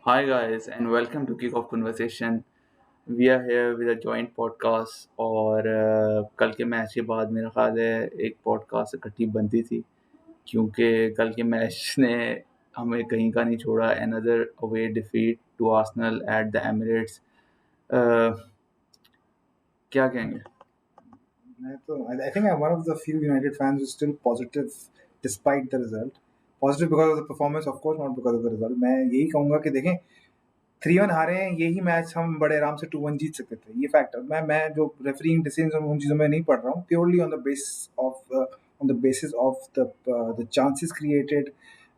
Hi guys and welcome to Kick Off Conversation. We are here with a joint podcast और कल के match के बाद मेरा ख्याल है एक पॉडकास्ट इकट्ठी बनती थी क्योंकि कल के मैच ने हमें कहीं का नहीं छोड़ा. Another away defeat to Arsenal at the Emirates. क्या कहेंगे? I think I'm one of the few United fans who's still positive despite the result. Positive because of the performance, of course, not because of the result. मैं यही कहूँगा कि देखें 3-1 हारे हैं, यही मैच हम बड़े आराम से 2-1 जीत सकते थे. ये फैक्ट है. मैं जो रेफरिंग डिसीजन उन चीज़ों में नहीं पढ़ रहा हूँ. Purely on the basis of the chances created,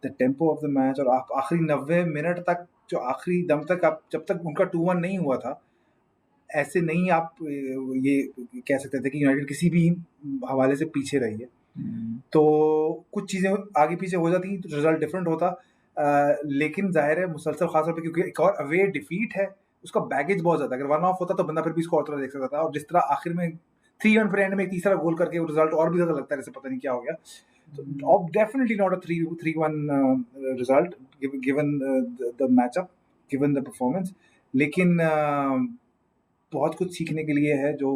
the tempo of the match और आखिरी 90 मिनट तक जो आखिरी दम तक आप जब तक उनका 2-1 नहीं हुआ था, ऐसे नहीं आप ये कह सकते थे कि यूनाइटेड किसी भी हवाले से पीछे रही है. तो कुछ चीज़ें आगे पीछे हो जाती तो रिजल्ट डिफरेंट होता. लेकिन जाहिर है मुसलसल खासतौर पे क्योंकि एक और अवे डिफीट है, उसका बैगेज बहुत ज़्यादा. अगर 1 ऑफ होता तो बंदा फिर भी इसको और तरह देख सकता था. और जिस तरह आखिर में 3-1 पर एंड में एक तीसरा गोल करके रिजल्ट और भी ज़्यादा लगता है जैसे पता नहीं क्या हो गया. तो definitely not a 3-1 result given the matchup, given the performance. लेकिन बहुत कुछ सीखने के लिए है जो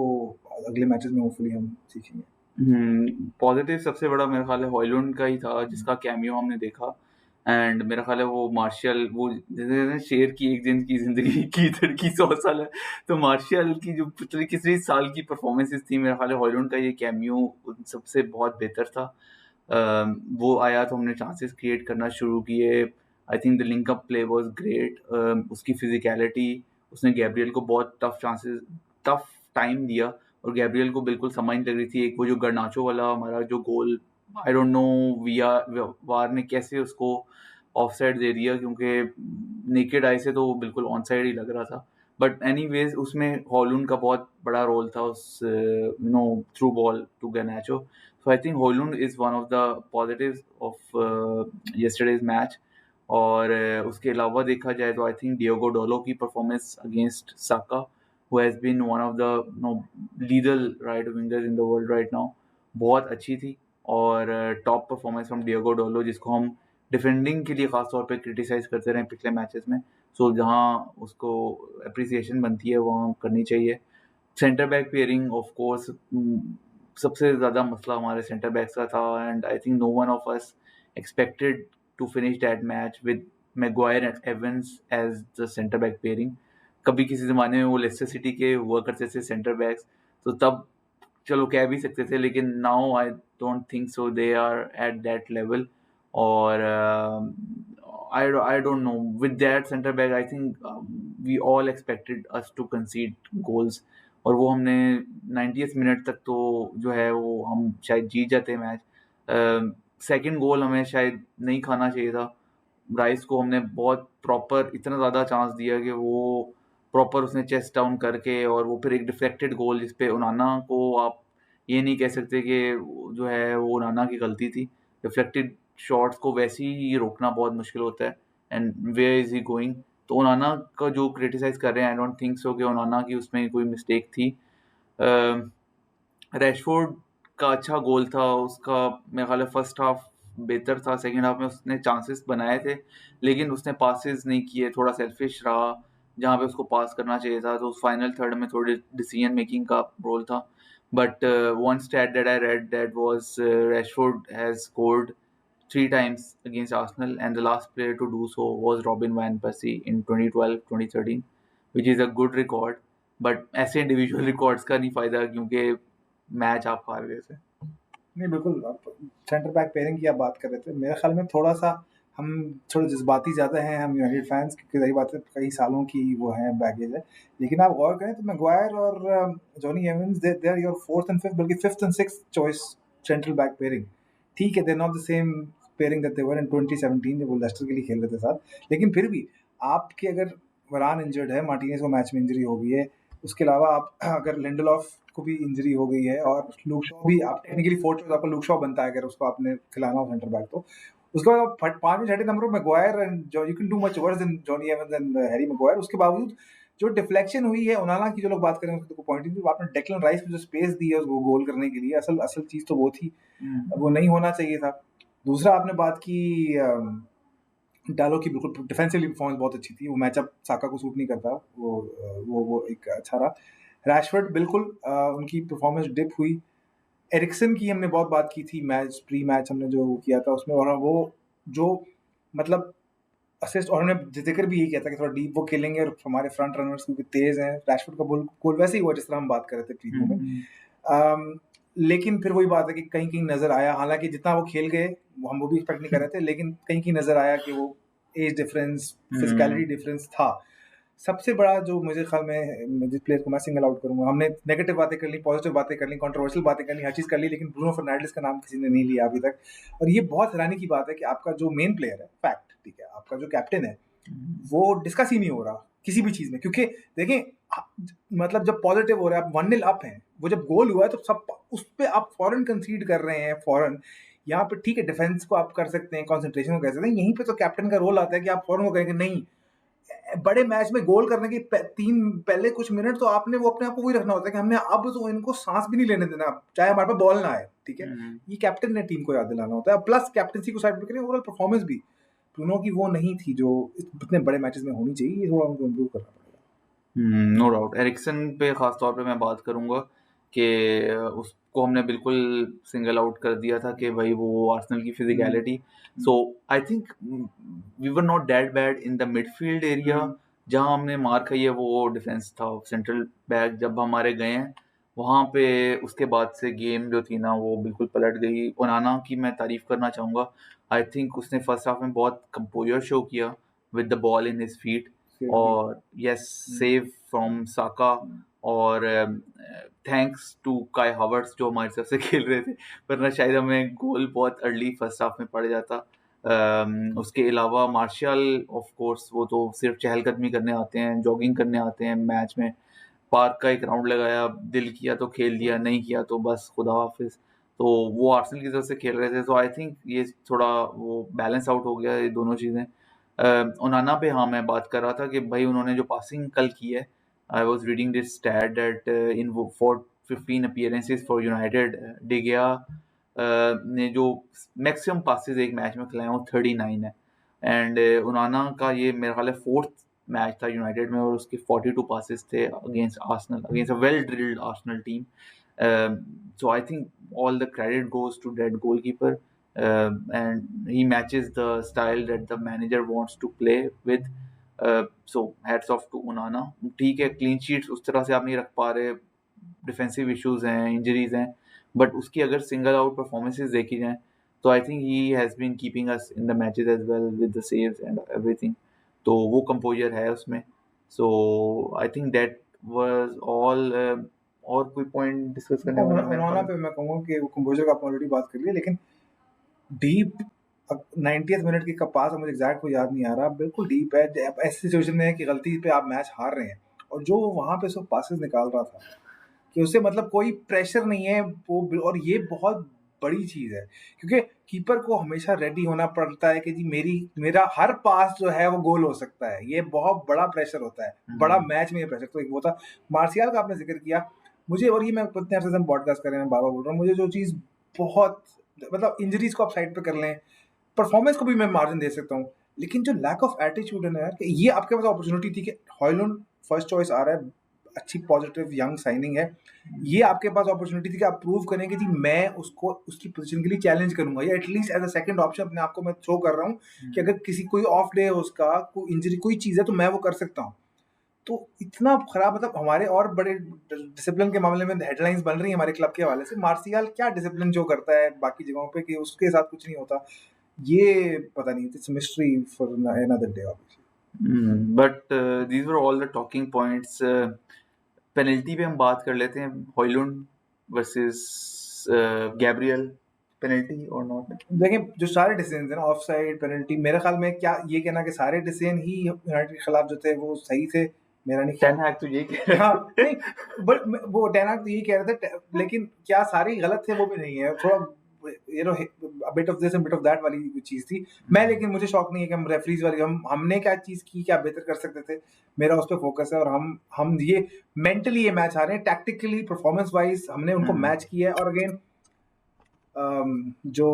अगले मैचेस में होपफुली हम सीखेंगे. पॉजिटिव सबसे बड़ा मेरा ख्याल है हॉयलुंड का ही था जिसका कैमियो हमने देखा. एंड मेरा ख्याल है वो मार्शियल, वो जैसे शेर की एक दिन की जिंदगी की तड़की 100 साल है, तो मार्शियल की जो पिछले किसी साल की परफॉर्मेंसेस थी, मेरा ख्याल है हॉयलुंड का ये कैमियो उन सबसे बहुत बेहतर था. वो आया तो हमने चांसेस क्रिएट करना शुरू किए. I think the link up play was great. उसकी फिजिकलिटी, उसने गैब्रियल को बहुत टफ टाइम दिया और गैब्रियल को बिल्कुल समझ नहीं लग रही थी. एक वो जो गर्नाचो वाला हमारा जो गोल, आई डोंट नो वार ने कैसे उसको ऑफ साइड दे दिया, क्योंकि नेकेड आई से तो वो बिल्कुल ऑन साइड ही लग रहा था. बट एनीवेज उसमें हॉलून का बहुत बड़ा रोल था उस through ball to Garnacho. So I think Hojlund is one of the positives of yesterday's match. और उसके अलावा देखा जाए तो आई थिंक डियोगो डोलो की performance against Saka, who has been one of the lethal right wingers in the world right now, बहुत अच्छी थी. और top performance from Diogo Dalot, जिसको हम डिफेंडिंग के लिए खास तौर पे क्रिटिसाइज करते रहे पिछले मैचेस में. सो जहाँ उसको अप्रिसिएशन बनती है वहाँ करनी चाहिए. Centre back pairing of course सबसे ज़्यादा मसला हमारे सेंटर बैक्स का था. And I think no one of us expected to finish that match with Maguire and Evans as the centre back pairing. कभी किसी ज़माने में वो लेस्टर सिटी के हुआ करते थे सेंटर बैक्स, तो तब चलो कह भी सकते थे, लेकिन now I don't think so they are at that level. और I don't know, with that centre back I think we all expected us to concede goals. और वो हमने 90th मिनट तक तो जो है वो हम शायद जीत जाते मैच. सेकंड गोल हमें शायद नहीं खाना चाहिए था. राइस को हमने बहुत प्रॉपर इतना ज़्यादा चांस दिया कि वो प्रॉपर उसने चेस्ट डाउन करके, और वो फिर एक डिफ्लेक्टेड गोल जिस पे ओनाना को आप ये नहीं कह सकते कि जो है वो ओनाना की गलती थी. डिफ्लेक्टेड शॉट्स को वैसे ही रोकना बहुत मुश्किल होता है. And where is he going? तो ओनाना का जो क्रिटिसाइज कर रहे हैं, आई डोंट थिंक सो कि ओनाना की उसमें कोई मिस्टेक थी. रैशफोर्ड का अच्छा गोल था उसका. मेरे ख्याल है फर्स्ट हाफ बेहतर था, सेकंड हाफ में उसने चांसेस बनाए थे लेकिन उसने पासेस नहीं किए, थोड़ा सेल्फिश रहा जहाँ पे उसको पास करना चाहिए था. तो उस फाइनल थर्ड में थोड़ी डिसीजन मेकिंग का रोल था. But one stat that I read that was Rashford has scored 3 times against Arsenal, and the last player to do so was Robin van Persie in 2012-2013, which is a good record. But ऐसे individual records का नहीं फायदा क्योंकि match आप हार गए थे. नहीं बिल्कुल. आप सेंटर बैक पेयरिंग की आप बात कर रहे थे, मेरे ख्याल में थोड़ा सा हम थोड़े जज्बाती ज़्यादा हैं हम यूनाइटेड फैंस, क्योंकि सही बात है कई सालों की वो है बैगेज है. लेकिन आप गौर करें तो मैग्वायर और Jonny Evans they are your fourth and fifth, बल्कि fifth and sixth choice central back pairing. ठीक है, they not the same pairing that they were in 2017 जब वो लेस्टर के लिए खेल रहे थे साथ. लेकिन फिर भी आपके अगर वरान इंजर्ड है, मार्टिनेज को मैच में इंजरी हो गई है, उसके अलावा आप अगर लिंडलॉफ को भी इंजरी हो गई है, और लूक शॉ भी आप टेक्निकली फोर्थ चॉइस आपका लूक शॉ बनता है अगर उसको आपने खिलाना हो सेंटर बैक. तो उसके बाद आप पांचवें छठे नंबर पर Maguire and you can do much worse than Johnny Evans and Harry Maguire. उसके बावजूद जो डिफ्लेक्शन हुई है ओनाना की, जो लोग बात करें उसको पॉइंटिंग टू, आपने डेक्लन राइस को जो स्पेस दी है उसको गोल करने के लिए, असल चीज तो वो थी. वो नहीं होना चाहिए था. दूसरा आपने बात की डालो की बिल्कुल डिफेंसिवली परफॉर्मेंस बहुत अच्छी थी, वो मैचअप साका को सूट नहीं करता, वो एक अच्छा रहा। रैशफोर्ड बिल्कुल उनकी परफॉर्मेंस डिप हुई। एरिक्सन की हमने बहुत बात की थी मैच प्री मैच हमने जो किया था उसमें, और वो जो मतलब असिस्ट, और उन्होंने जिक्र भी यही किया था कि थोड़ा डीप वो खेलेंगे और हमारे फ्रंट रनर्स क्योंकि तेज हैं। रैशफोर्ड का गोल वैसे ही हुआ जिस तरह हम बात कर रहे थे प्रीव्यू में। लेकिन फिर वही बात है कि कहीं कहीं नजर आया, हालांकि जितना वो खेल गए हम वो भी एक्सपेक्ट नहीं कर रहे थे, लेकिन कहीं कहीं नजर आया कि वो एज डिफरेंस, फिजिकलिटी डिफरेंस था। सबसे बड़ा जो मुझे ख्याल में जिस प्लेयर को मैं सिंगल आउट करूंगा, हमने नेगेटिव बातें कर ली, पॉजिटिव बातें कर ली, कंट्रोवर्शियल बातें कर ली, हर चीज कर ली, लेकिन ब्रूनो फर्नांडिस का नाम किसी ने नहीं लिया अभी तक। और ये बहुत हैरानी की बात है कि आपका जो मेन प्लेयर है, फैक्ट ठीक है, आपका जो कैप्टन है वो डिस्कस ही नहीं हो रहा किसी भी चीज में, क्योंकि देखें मतलब जब पॉजिटिव हो रहा है, आप 1-0 अप हैं, वो जब गोल हुआ है तो सब उस पे आप फौरन कंसीड कर रहे हैं फौरन। यहाँ पे ठीक है डिफेंस को आप कर सकते हैं, कंसंट्रेशन को कर सकते हैं, यहीं पे तो कैप्टन का रोल आता है कि आप फौरन को कहेंगे नहीं, बड़े मैच में गोल करने के पहले कुछ मिनट तो आपने वो अपने आप को वही रखना होता है कि हमने अब तो इनको सांस भी नहीं लेने देना, चाहे हमारे पास बॉल ना आए, ठीक है। ये कैप्टन ने टीम को याद दिलाना होता है, प्लस कैप्टनसी को साइड पे करें, ओवरऑल परफॉर्मेंस भी ब्रूनो की वो नहीं थी जो इतने बड़े मैचेस में होनी चाहिए, ये थोड़ा उनको इम्प्रूव करना पड़ेगा। नो डाउट एरिक्सन पे खास तौर पे मैं बात करूंगा कि उसको हमने बिल्कुल सिंगल आउट कर दिया था कि भाई वो आर्सेनल की physicality. So I think we were not that bad in the midfield area. जहां हमने मार खाई है वो डिफेंस था, सेंट्रल बैक जब हमारे गए हैं वहां पे, उसके बाद से गेम जो थी ना वो बिल्कुल पलट गई। ओनाना की मैं तारीफ करना चाहूंगा, आई थिंक उसने फर्स्ट हाफ में बहुत कंपोजर शो किया with the ball in his feet, और यस सेव फ्रॉम साका, और थैंक्स टू काई हावर्ट्स जो हमारी तरफ से खेल रहे थे, वरना शायद हमें गोल बहुत अर्ली फर्स्ट हाफ में पड़ जाता। उसके अलावा मार्शल ऑफ कोर्स वो तो सिर्फ चहलकदमी करने आते हैं, जॉगिंग करने आते हैं मैच में। पार्क का एक राउंड लगाया, दिल किया तो खेल लिया, नहीं किया तो बस खुदा हाफिज। तो वो आर्सेनल की तरफ से खेल रहे थे, तो आई थिंक ये थोड़ा वो बैलेंस आउट हो गया ये दोनों चीज़ें। ओनाना पे हाँ मैं बात कर रहा था कि भाई उन्होंने जो पासिंग कल की है, I was reading this stat that in for 15 appearances for United, De Gea जो मैक्सिमम पासेस एक मैच में खिलाए वो 39 है। एंड ओनाना का ये मेरा ख्याल है फोर्थ मैच था यूनाइटेड में, और उसके 42 पासेस थे against Arsenal, against a well drilled Arsenal team. So I think all the credit goes to that goalkeeper, and he matches the style that the manager wants to play with. So hats off to Onana. ठीक है clean sheets उस तरह से आप नहीं रख पा रहे, डिफेंसिव इश्यूज हैं, इंजरीज हैं, बट उसकी अगर सिंगल आउट परफॉर्मेंसेस देखी जाएं तो I think he has been keeping us in the matches as well with the saves and everything. तो वो कंपोजर है उसमें। So I think that was all. और कोई पॉइंट डिस्कस करने वाला मेरे ओनाना ख्याल पे मैं कहूँगा कि वो कंपोजर का ऑलरेडी बात कर लिया, लेकिन डीप 90th मिनट की कपास, मुझे एग्जैक्ट को याद नहीं आ रहा, बिल्कुल डीप है। ऐसी सिचुएशन में है कि गलती पे आप मैच हार रहे हैं, और जो वहां पे सब पासेस निकाल रहा था कि उससे मतलब कोई प्रेशर नहीं है वो, और ये बहुत बड़ी चीज है, क्योंकि कीपर को हमेशा रेडी होना पड़ता है कि जी मेरा हर पास जो है वो गोल हो सकता है, ये बहुत बड़ा प्रेशर होता है, बड़ा मैच में ये प्रेशर। तो एक वो था मार्शियल का आपने जिक्र किया, मुझे, और ये मैं इतने अर्से से हम पॉडकास्ट कर रहे हैं, बाबा बोल रहा हूँ, मुझे जो चीज बहुत मतलब इंजरीज को आप साइड पे कर लें, परफॉर्मेंस को भी मैं मार्जिन दे सकता हूँ, लेकिन जो लैक ऑफ एटीट्यूड है ना यार, कि ये आपके पास अपॉर्चुनिटी थी कि हॉयलैंड फर्स्ट चॉइस आ रहा है, अच्छी पॉजिटिव यंग साइनिंग है, ये आपके पास अपॉर्चुनिटी थी कि आप प्रूव करें कि जी मैं उसको उसकी पोजीशन के लिए चैलेंज करूंगा, या at least as a second option अपने आप को मैं थ्रो कर रहा हूँ कि अगर किसी कोई ऑफ डे है उसका, कोई इंजरी कोई चीज़ है, तो मैं वो कर सकता हूँ। तो इतना खराब, मतलब हमारे और बड़े डिसिप्लिन के मामले में हेडलाइंस बन रही है हमारे क्लब के हवाले से, मार्शियल क्या डिसिप्लिन जो करता है बाकी जगहों पे कि उसके साथ कुछ नहीं होता, ये पता नहीं, it's mystery for another day obviously. But these were all the talking points. Penalty पे हम बात कर लेते हैं, हॉयलैंड वर्सेस गैब्रियल, पेनल्टी और नॉट? देखिए जो सारे डिसीजन थे ना, ऑफ साइड, पेनल्टी, मेरे ख्याल में क्या ये कहना कि सारे डिसीजन ही यूनाइटेड के खिलाफ जो थे वो सही थे, मेरा नहीं ख्याल। टेन हैग तो यही कह रहे हाँ थे। नहीं, बट वो टेन हाग तो यही कह रहे थे, लेकिन क्या सारे गलत थे वो भी नहीं है, थोड़ा you know bit of this and bit of that वाली चीज थी। मैं, लेकिन मुझे शौक नहीं है कि हम रेफरीज वाली, हमने क्या चीज की, क्या बेहतर कर सकते थे, मेरा उस पर फोकस है। और हम ये मेंटली ये मैच आ रहे हैं, टैक्टिकली परफॉर्मेंस वाइज हमने उनको मैच किया है, और अगेन जो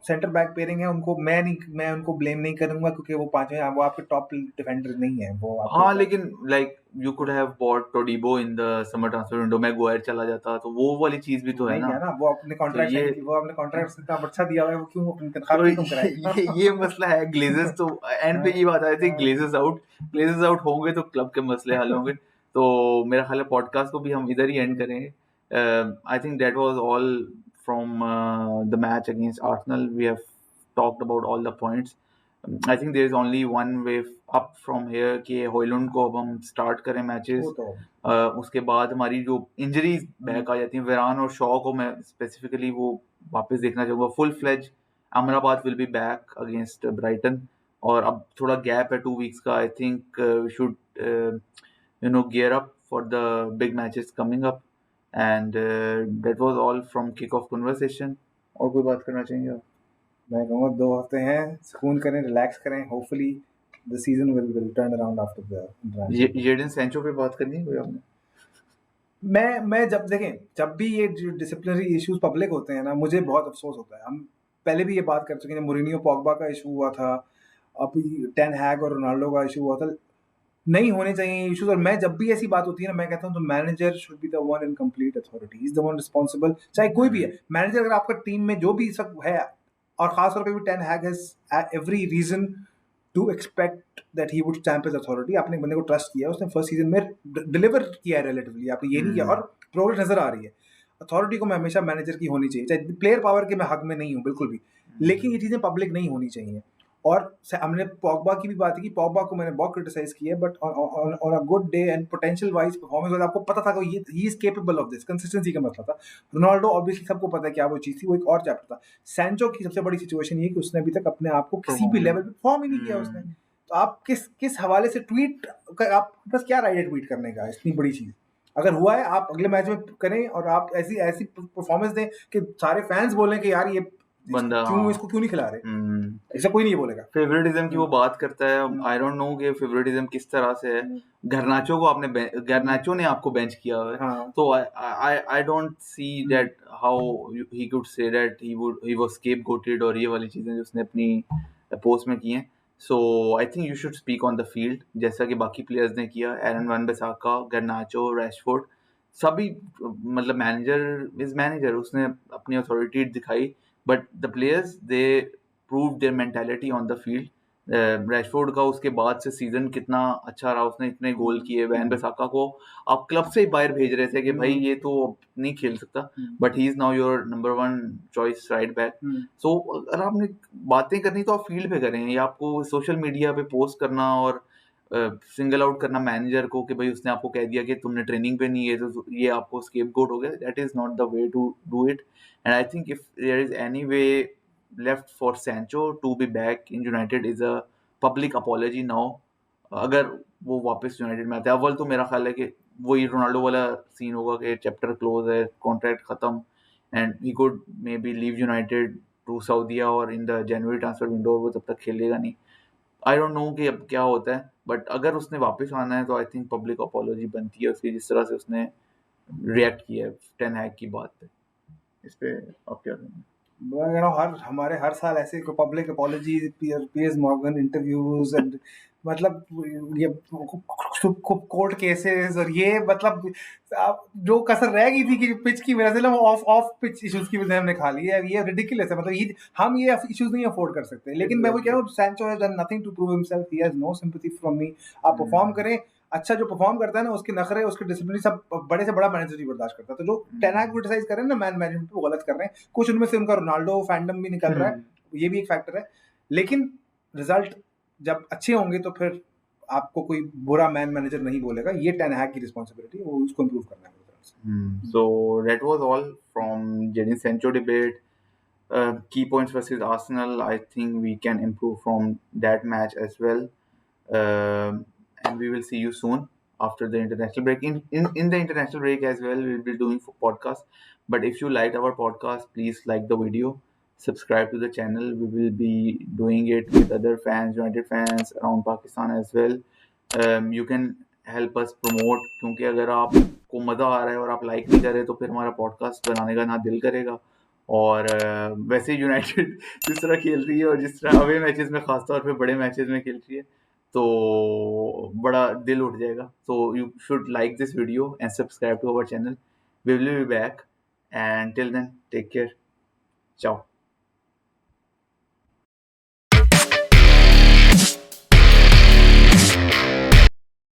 सेंटर बैक पेयरिंग है उनको मैं उनको ब्लेम नहीं करूंगा क्योंकि वो पांचवें वो आपके टॉप डिफेंडर नहीं है वो आपके हाँ लेकिन like you could have bought Todibo in the summer transfer window, Maguire चला जाता तो वो वाली चीज भी तो है नहीं ना। गया ना वो अपने तो कॉन्ट्रैक्ट ये वो अपने कॉन्ट्रैक्ट इतना अच्छा दिया हुआ है वो क्यों अपनी तनख्वाह तो क्यों कम कराए ये मसला है ग्लेजर्स तो एंड पे ये बात आ जाती है, ग्लेजर्स आउट होंगे तो क्लब के मसले हल होंगे। तो मेरा ख्याल है पॉडकास्ट को भी हम इधर ही एंड करेंगे। I think that was all from the match against Arsenal, we have talked about all the points. I think there is only one way up from here कि हॉयलैंड को अब हम स्टार्ट करें मैचेस। वो तो उसके बाद हमारी जो इंजरीज बैक आ जाती हैं, वेरान और शॉ को मैं स्पेसिफिकली वो वापस देखना चाहूँगा full fledge. Amrabat will be back against Brighton, और अब थोड़ा गैप है 2 weeks का। I think we should gear up for the big matches coming up, and that was all from kickoff conversation। और कोई बात करना चाहेंगे आप? मैं कहूँगा 2 हफ्ते हैं सुकून करें रिलैक्स करें hopefully the season will turn around after the international. Jadon Sancho पे बात करनी है कोई आपने? मैं जब भी ये डिसिप्लिनरी इश्यूज पब्लिक होते हैं ना मुझे बहुत अफसोस होता है। हम पहले भी ये बात कर चुके हैं, मुरिनियो पॉगबा का इशू हुआ था, अभी टेन हैग और रोनाल्डो का इशू हुआ था। नहीं होने चाहिए इश्यूज, और मैं जब भी ऐसी बात होती है ना मैं कहता हूँ तो manager should be the one in complete authority, is the one responsible, चाहे कोई भी है मैनेजर। अगर आपका टीम में जो भी सब है, और खासतौर पर भी Ten Hag has every reason to expect that he would stamp his authority. आपने एक बंदे को ट्रस्ट किया, उसने फर्स्ट सीजन में डिलीवर किया है रिलेटिवली, आपने ये नहीं किया और प्रोग्रेस नजर आ रही है। अथॉरिटी को मैं हमेशा मैनेजर की होनी चाहिए, चाहे प्लेयर पावर के मैं हक में नहीं हूँ बिल्कुल भी, लेकिन ये चीजें पब्लिक नहीं होनी चाहिए। और हमने पॉगबा की भी बात की, पॉगबा को मैंने बहुत क्रिटिसाइज किया, but on a good day and potential wise performance wise आपको पता था कि ये he is capable of this, consistency का मसला था। रोनाल्डो ऑब्वियसली सबको पता है क्या वो चीज थी, वो एक और चैप्टर था। सैंचो की सबसे बड़ी सिचुएशन ये कि उसने अभी तक अपने आप को किसी भी लेवल पे परफॉर्म ही नहीं किया उसने। तो आप किस हवाले से ट्वीट, आप बस क्या राइट है ट्वीट करने का, इतनी बड़ी चीज अगर हुआ है आप अगले मैच में करें, और आप ऐसी ऐसी परफॉर्मेंस दें कि सारे फैंस बोलें कि यार ये बंदा इसको क्यों नहीं खिला रहे, ऐसा कोई नहीं बोलेगा। फेवरेटिज्म की वो बात करता है। आई डोंट नो कि फेवरेटिज्म किस तरह से है। घरनाचो को आपने घरनाचो ने आपको बेंच किया हुआ है, हाँ। तो I don't see that how he could say that he was scapegoated और ये वाली चीजें जो उसने अपनी पोस्ट में की हैं। So I think you should speak on the field जैसा कि बाकी प्लेयर्स ने किया। एरन वन बिसाका, घरनाचो, रैशफोर्ड, सभी मतलब मैनेजर इज मैनेजर, उसने अपनी अथॉरिटी दिखाई, but the players they prove there mentality on the field. Rashford का उसके बाद से सीजन कितना अच्छा रहा, उसने इतने गोल किए। वैन बिसाका को आप क्लब से ही बाहर भेज रहे थे कि भाई ये तो नहीं खेल सकता, but he is now your number 1 choice right back. So अगर आपने बातें करनी तो आप फील्ड पे करें, या आपको सोशल मीडिया पे पोस्ट करना और सिंगल आउट करना मैनेजर को कि भाई उसने आपको कह दिया कि तुमने ट्रेनिंग पे नहीं है तो ये आपको स्केपगोट हो गया, that is not the way to do it. And I think if there is any way left for Sancho to be back in United is a public apology now। अगर वो वापस यूनाइटेड में आते हैं, अव्वल तो मेरा ख्याल है कि वही रोनाल्डो वाला सीन होगा कि चैप्टर क्लोज है, कॉन्ट्रैक्ट खत्म, and he could maybe leave United to Saudi और in the January transfer window, वो तब तक खेलेगा नहीं। आई डोंट नो कि अब क्या होता है, बट अगर उसने वापस आना है तो आई थिंक पब्लिक अपॉलॉजी बनती है उसकी, जिस तरह से उसने रिएक्ट किया है टेन हैग की बात पे। इस पे आप क्या कहेंगे? हमारे हर साल ऐसे public apology, Piers Morgan interviews and मतलब ये कोर्ट केसेस, और ये मतलब जो कसर रह गई थी कि पिच की वजह से ऑफ पिच इश्यूज की वजह से हमने खा ली है, ये रिडिकुलस है। मतलब हम ये इश्यूज नहीं अफोर्ड कर सकते। लेकिन मैं वो कह रहा हूँ Sancho has done nothing to prove himself, he has no sympathy from me. आप परफॉर्म करें, अच्छा जो परफॉर्म करता है ना उसके नखरे उसके डिसिप्लिन सब बड़े से बड़ा मैनेजर ही बर्दाश्त करता है। तो जो टेन हैग क्रिटिसाइज कर रहे हैं ना मैनेजमेंट पे, वो गलत कर रहे हैं। कुछ उनमें से उनका रोनाल्डो फैंडम भी निकल रहा है, ये भी एक फैक्टर है। लेकिन रिजल्ट जब अच्छे होंगे तो फिर आपको कोई बुरा मैनेजर नहीं बोलेगा, ये टेन हैग की रिस्पांसिबिलिटी है, वो उसको इम्प्रूव करना है। So that was all from Jadon Sancho debate. Key points versus Arsenal, I think we can improve from that match as well. And we will see you soon after the international break. In the international break as well, we'll be doing podcast. But if you liked our podcast, please like the video, subscribe to the channel. We will be doing it with other fans, United fans around Pakistan as well. You can help us promote, क्योंकि अगर आपको मज़ा आ रहा है और आप like नहीं कर रहे तो फिर हमारा पॉडकास्ट बनाने का ना दिल करेगा और वैसे यूनाइटेड जिस तरह खेल रही है और जिस तरह अवे मैचेस में खासतौर पे बड़े मैचेस में खेल रही है, तो बड़ा दिल उठ जाएगा। So you should like this video and subscribe to our channel. We will be back and till then take care. Ciao.